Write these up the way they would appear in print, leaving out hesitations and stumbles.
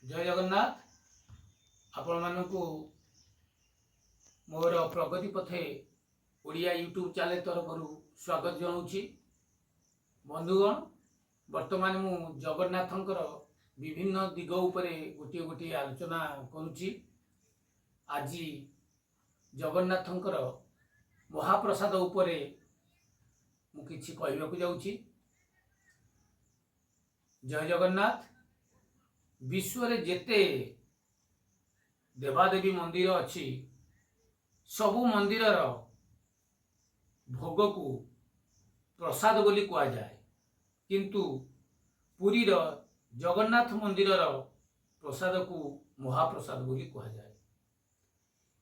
जय जगन्नाथ आपण मानकु मोर प्रगति पथे ओडिया यूट्यूब चैनल तरफ स्वागत जनाऊँगी। बंधुगण वर्तमान मु जगन्नाथंकर विभिन्न दिग उपरे गोटे गोटे आलोचना करुच्ची। आज जगन्नाथंकर महाप्रसाद उपरे मु किछि कहबाकू जाउची। जय जगन्नाथ। विश्व रे जेते देवादेवी मंदिर अच्छी सबु मंदिर भोग को प्रसाद बोली कह जाए, किंतु पुरी जगन्नाथ मंदिर प्रसाद को महाप्रसाद बोली कह जाए।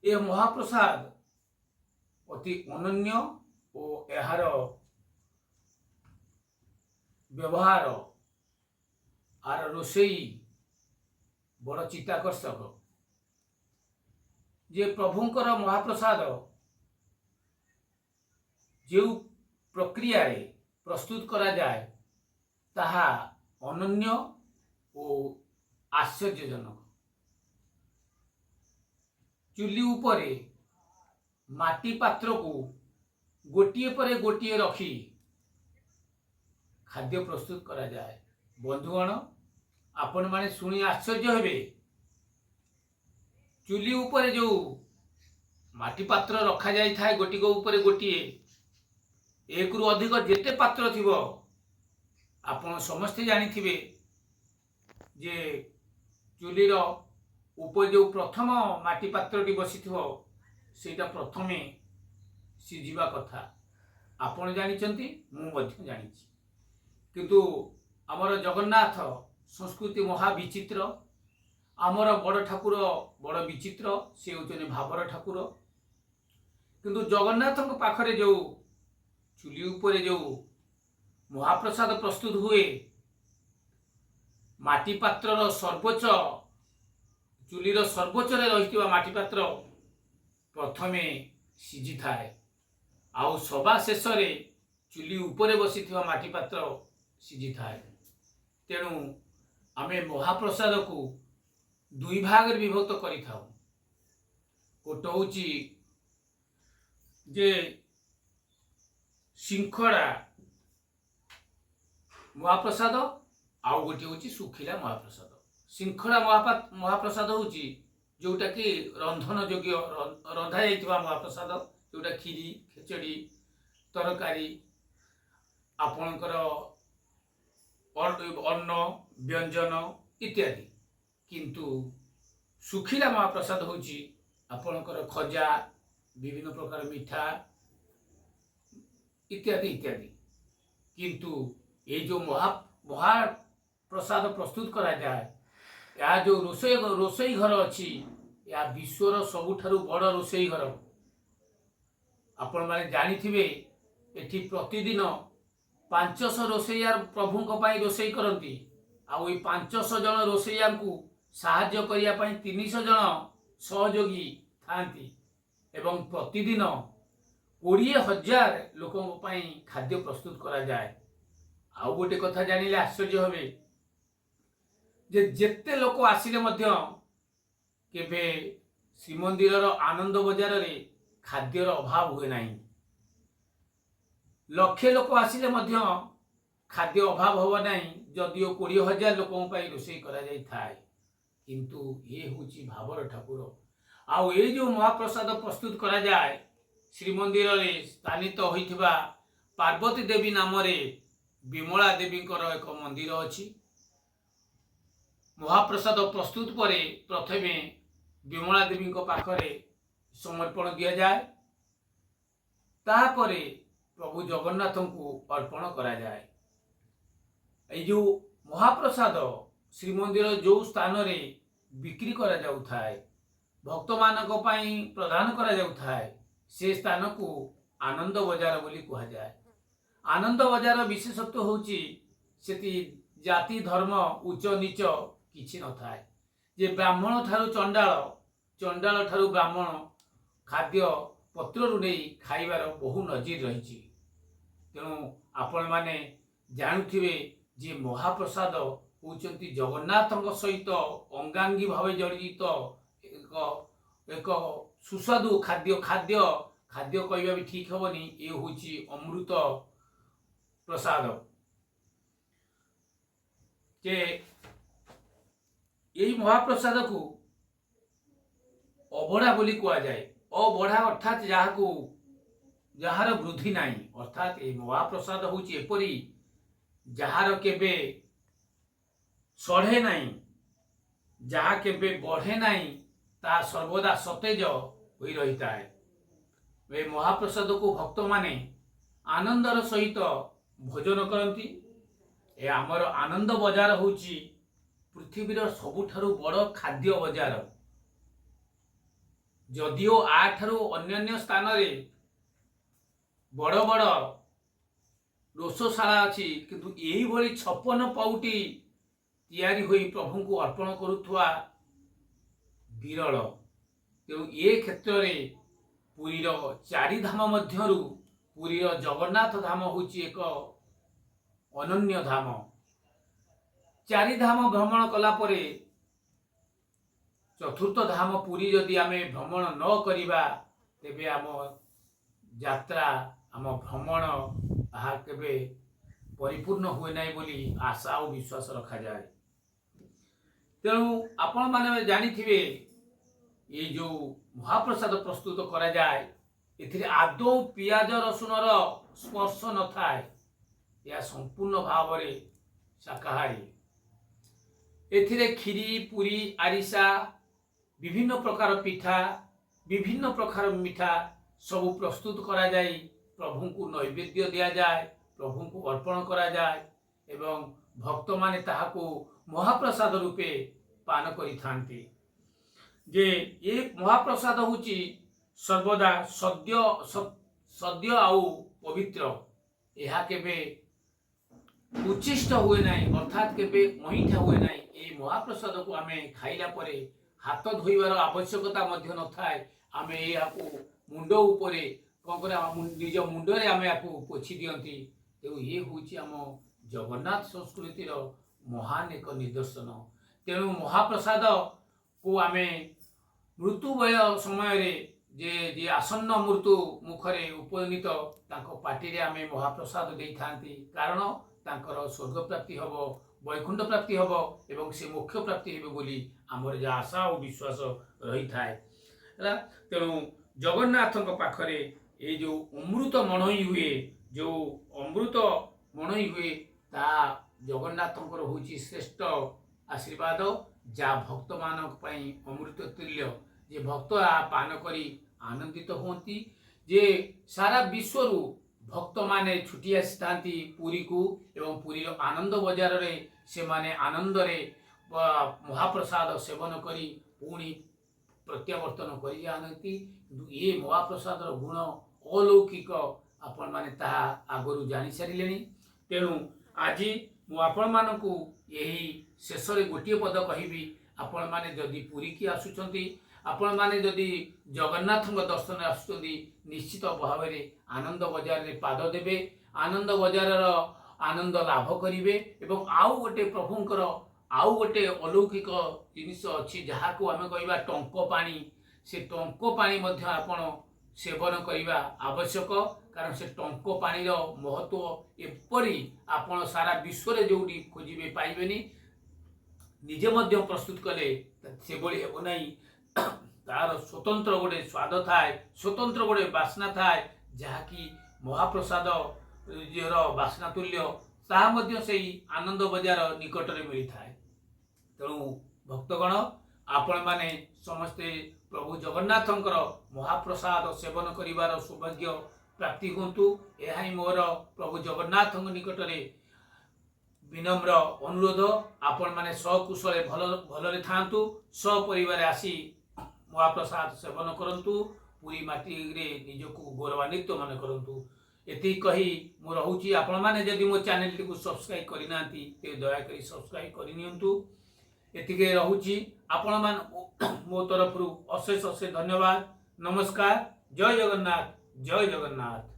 यह महाप्रसाद अति अनन्य और यार व्यवहार आर रोषेई बड़ चित्ताकर्षक। जे प्रभुंकर महाप्रसाद जो प्रक्रिया रे प्रस्तुत करा जाए ताहा अनन्य और आश्चर्यजनक। चुली उपरे माटी पात्र को गोटिए पर गोटिए रखी खाद्य प्रस्तुत करा जाए। बंधुगण आपण माने सुनी आश्चर्य हेबे। चुली ऊपर जो माटी पात्र रखा जाई थाए गोटिक ऊपर गोटिए एक रु अधिक जेते पात्र थिबो आपण समस्ते जानिथिबे जे चुलीर ऊपर जो प्रथम माटी पात्रटी बसिथिबो सेटा प्रथमे सिझिबा कथा आपण जानिचंती, मु मध्य जानिछि। किंतु आमर जगन्नाथ संस्कृति महाविचित्र। आमर बड़ ठाकुर बड़ विचित्र, से होचने भावर ठाकुर। किंतु जगन्नाथ पाखरे जो चुली उपरे जो महाप्रसाद प्रस्तुत हुए माटी पात्र सर्वोच्च चुलीर सर्वोच्च रही माटी पात्र प्रथमे सिझी थाए, आउ सभा शेष चुली उपरे बसी माटी पात्र सिझी थाए। तेणु आमे महाप्रसाद को दुई भाग विभक्त करि थाउ। गोटे होची जे सिंखड़ा महाप्रसाद, आउ गोटे होची सुखिला महाप्रसाद। सिंखड़ा महाप्रसाद होची जोटा कि रंधन योग्य रंधा जाइथिबा महाप्रसाद, जोटा खीरी खेचड़ी तरकारी आपणकर अन्न व्यंजन इत्यादि। किंतु सुखिला महाप्रसाद होची आपणकर खजा विभिन्न प्रकार मिठा इत्यादि इत्यादि। किंतु ये जो महाप्रसाद प्रस्तुत करा जाए या जो रोसई घर अच्छी या विश्वर सबुठारु बड़ रोसई घर। आपण माने जानिथिबे एठी प्रतिदिन 500 रोसैया प्रभुंक पाई रोसई करती। आउ 500 जन रोसैया को साहाय्य करिया पाई 300 जन सहयोगी थांती एवं प्रतिदिन 20,000 लोकों पाई खाद्य प्रस्तुत करा जाए। आउ गोटे कथा जानिले आश्चर्य होबे जे जेते लोक आसिले मध्य केबे श्रीमंदिरर आनंद बजार रे खाद्यर अभाव हुए नहीं। लक्षे लोक आसिले मध्य खाद्य अभाव होवा नहीं, जदिओ 20,000 लोकों पाई रोषेई करा जाई थाए। किंतु ये होची भावर ठाकुर। आउ ये जो महाप्रसाद प्रस्तुत करा जाए श्रीमंदिर रे स्थानित होइथिबा पार्वती देवी नाम रे विमला देवी एक मंदिर अछि। महाप्रसाद प्रस्तुत परे प्रथमे विमला देवी पाखरे समर्पण दिया जाए, तापरे प्रभु जगन्नाथ को अर्पण करा जाए। ये जो महाप्रसाद श्रीमंदिर जो स्थान रे बिक्री करा जाउ थाए भक्त मानक पई प्रदान करा जाउ थाए से स्थान को आनंद बजार बोली कहा जाए। आनंद बजार विशेषत्व होची सेति जाति धर्म उच्च नीच किछि न थाए। जे ब्राह्मण थारु चंडाल, चंडाल थारु ब्राह्मण खाद्य पत्रु नहीं खाइबार बहु नजीर रही। तेणु आपण माने जानुथिबे जे महाप्रसाद होउचंती जगन्नाथଙ୍କ सहित अंगांगी भावे जड़ित एक एक सुस्वादु खाद्य खाद्य खाद्य कहवा भी ठीक हेनी ये हूँ अमृत प्रसाद जे यही महाप्रसाद को अबढ़ा बोली कह जाए। अबढ़ा अर्थात जार वृद्धि नाही अर्थात ये महाप्रसाद हूँ एपरी जार केबे सढ़े नाही जहा केबे बढ़े नाही ता सर्वदा सतेज हो रही है। वे महाप्रसाद को भक्त माने आनंदर सहित भोजन करती। ए आमर आनंद बजार होची पृथ्वीर सबुठारु बड़ खाद्य बजार। जदिओ आठारु अन्य स्थान रे बड़ बड़ रोषशाला अच्छी किंतु यही भली 56 पाउटी तैयारी होई प्रभु को अर्पण करुवा विरल। तेणु ये क्षेत्र में पुरीर 4 धाम मध्यरु पुरीर जगन्नाथ धाम होची एक अनन्य धाम। 4 धाम भ्रमण कला परे चतुर्थ धाम पुरी जदि आमे भ्रमण न करिबा तेबे आम यात्रा आम भ्रमण आहा केबे परिपूर्ण हुए नाही बोली आशा और विश्वास रखा जाए। तेणु आपण माने जानिथिबे ये जो महाप्रसाद प्रस्तुत करा जाए एथिरे आदौ पियाज रसुनर स्पर्श न थाए। यह संपूर्ण भाव में शाकाहारी। एथिरे खीरी पुरी आरिसा विभिन्न प्रकार पिठा विभिन्न प्रकार मिठा सब प्रस्तुत करा जाए। प्रभु को नैवेद्य दिया जाए प्रभु को अर्पण करा जाए एवं भक्त माने ताहाको महाप्रसाद रूपे पान करि थांती। जे ये महाप्रसाद होची सर्वदा सद्य आउ पवित्र। यह केबे उच्चिष्ट हुए नहीं अर्थात केबे अहिठा हुए नहीं। ये महाप्रसाद को आमे खाइला परे हाथ धोइबार आवश्यकता मध्य न थाए। आमे याको मुंड उपरे कौन करे निज मुंडरे आमे याको पोछि दियंती। तेणु ये होची आम जगन्नाथ संस्कृतिर महान एक निदर्शन। तेणु महाप्रसाद को आमे मृत्युबय समय रे जे आसन्न मृत्यु मुखरे उपनीत तांको पार्टी आमे महाप्रसाद देई थांती। कारण तांकर स्वर्ग प्राप्ति हबो वैकुंठ प्राप्ति हबो एवं से मोक्ष प्राप्ति हेबे बोली आमर जे आशा और विश्वास रही थाए। तेणु जगन्नाथक पाखरे ये जो अमृत मणई हुए जो अमृत मणई हुए ता जगन्नाथंकर होची श्रेष्ठ आशीर्वाद जा भक्त मानक पई अमृत तुल्य। जे भक्त पान करी आनंदित होती। जे सारा विश्वरु भक्त माने छुटी आसी पुरी को एवं पुरी आनंद बजार रे से माने आनंद रे महाप्रसाद सेवन करी पुणी प्रत्यावर्तन करी जानती। ये महाप्रसाद गुण अलौकिक आपण माने ताहा आगरू जानी सारिलेनी। तेणु आज मु आपण मानकु यही शेष रे गोटे पद कहिबी। आपण माने जदि पुरी की आसुचंती आपण माने जदि जगन्नाथଙ୍କ दर्शन आसुचंती निश्चित भाव में आनंद बजार रे पाद देबे आनंद बजार आनंद लाभ करिवे एवं आउ गोटे प्रभुंकर आउ गोटे अलौकिक जिनिस अच्छी जहाँ को आम कहवा टंक पानी। से टंक पानी मध्य आपण सेवन करने आवश्यक। कारण से टंक पानी महत्व एपरी आपण सारा विश्व रे जोटी खोजिबे पाइबेनी। निजे मध्य प्रस्तुत कले से बड़ी हेब नहीं। तार स्वतंत्र गोटे स्वाद थाए स्वतंत्र गोटे बास्ना थाए जहाँकि महाप्रसाद बास्ना तुल्य ताहा मध्य सेही आनंद बजार निकट में मिली थाए। तेणु भक्तगण आपण माने समस्ते प्रभु जगन्नाथंकर महाप्रसाद सेवन करिवार सौभाग्य प्राप्ति होंतु। यह ही मोर प्रभु जगन्नाथ निकट में विनम्र अनुरोध। आपण माने सकुशले भलरे थांतु सपरिवार आसी महाप्रसाद सेवन करंतु। पूरी माटी रे निजको गौरवान्वित मन करंतु। एति कही मु रहूची आपण माने जदि मो चैनल टी को सब्सक्राइब करि नांती ते दया करी सब्सक्राइब करि नियंतु। एतिके रहूची आपण मान मो तरफ अशेष अशेष धन्यवाद। नमस्कार। जय जगन्नाथ जय जगन्नाथ।